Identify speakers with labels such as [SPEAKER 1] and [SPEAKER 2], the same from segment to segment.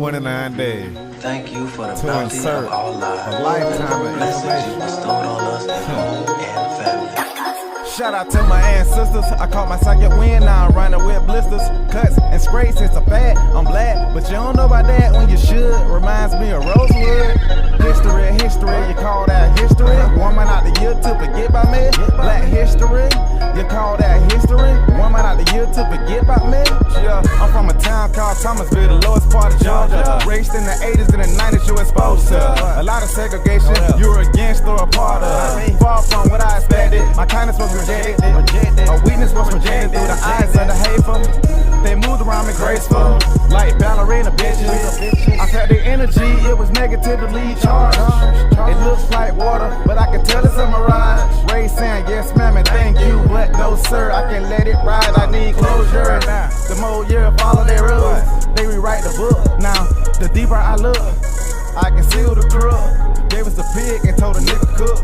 [SPEAKER 1] 29 days.
[SPEAKER 2] Thank you for the
[SPEAKER 1] to
[SPEAKER 2] bounty
[SPEAKER 1] insert
[SPEAKER 2] of our lives.
[SPEAKER 1] a lifetime of
[SPEAKER 2] Blessings you
[SPEAKER 1] innovation.
[SPEAKER 2] bestowed on us at home and family.
[SPEAKER 1] Shout out to my ancestors. I caught my second win, now I'm running with blisters, cuts, and scrapes. It's a fad, I'm glad, but you don't know about that when you should. Reminds me of Rosewood. History, you call that history. Woman out the year to forget about me. Black history, you call that history. Woman out the year to forget about me. Yeah, I'm from a town called Thomasville, the lowest part of Georgia. Raised in the 80s and the 90s, you exposed to a lot of segregation. You were against or a part of. Far from what I expected. My kindness was rejected. A weakness was projected through the eyes of the hateful. They moved around me graceful, like ballerina bitches. I felt the energy, it was negatively charged. It looks like water, but I can tell it's a mirage. Ray saying yes ma'am and thank you, but no sir, I can't let it ride, I need closure. The more you follow their rules, they rewrite the book. Now, the deeper I look, I can seal the crook. Gave us a pig and told a nigga cook.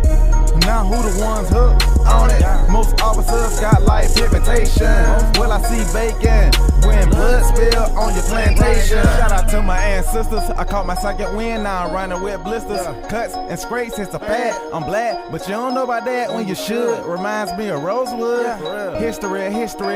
[SPEAKER 1] Now who the ones hooked on it? Most officers got life pigmentation. Will I see bacon when blood spill on your plantation? Shout out to my ancestors. I caught my second win, now I'm running with blisters, cuts, and scrapes. It's a fad, I'm glad, but you don't know about that when you should. Reminds me of Rosewood. History,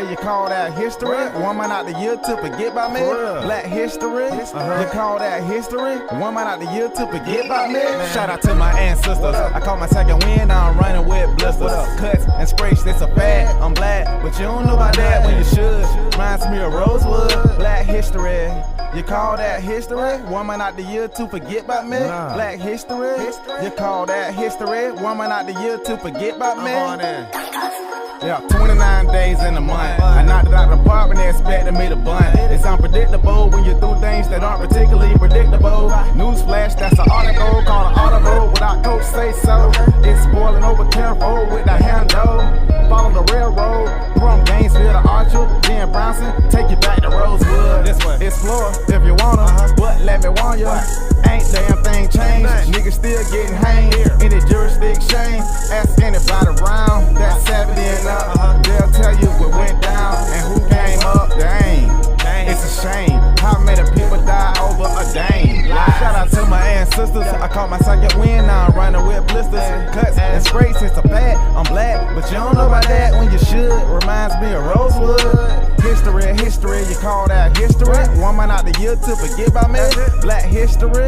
[SPEAKER 1] you call that history. Woman out the year to forget about me. Black history, you call that history. Woman out the year to forget about me. Shout out to my ancestors. I caught my second win, now I'm running with blisters, cuts, and scrapes. It's a fad, I'm glad, but you don't know about that when you should. Reminds me of Rosewood. Black history, you call that history. Woman out the year to forget about me. Black history, you call that history. Woman out the year to forget about me. Yeah, 29 days in a month. I knocked it out the park when they expected me to bunt. It's unpredictable when you do things that aren't particularly predictable. Newsflash, that's an article called an audible. Without coach say so, it's boiling over careful with the handle. Follow the railroad from Gainesville to Archer, then Brownson, take you back to Rosewood. Explore if you wanna, but let me warn ya, ain't damn thing changed. Niggas still getting hanged in the jurisdiction. Ask anybody around that's 70 and up, they'll tell you what went down and who came up. Dang, it's a shame how many people die over a dame. Shout out to my ancestors. I caught my second win, now I'm running with blisters, cuts, and scrapes. It's a fad, I'm glad, but you don't know about that when you should. Reminds me of Rosewood. History, you call that history. Woman out the year to forget about me. Black history,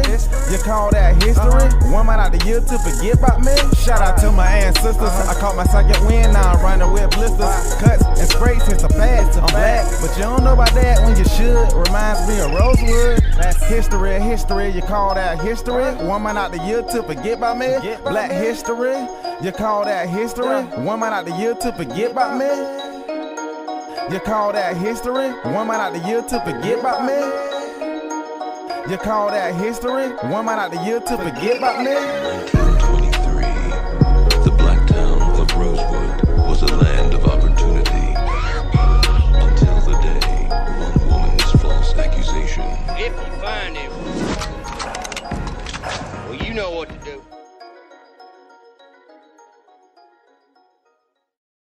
[SPEAKER 1] you call that history. Woman out the year to forget about me. Shout out to my ancestors. I caught my second win, now I'm running with blisters, cuts, and scrapes. It's a fad, I'm glad, but you don't know about that when you should. Reminds me of Rosewood. History, you call that history. Woman out the year to forget about me. Black history, you call that history. Woman out the year to forget about me. You call that history. Woman out the year to forget about me. You call that history. Woman out the year to forget about me.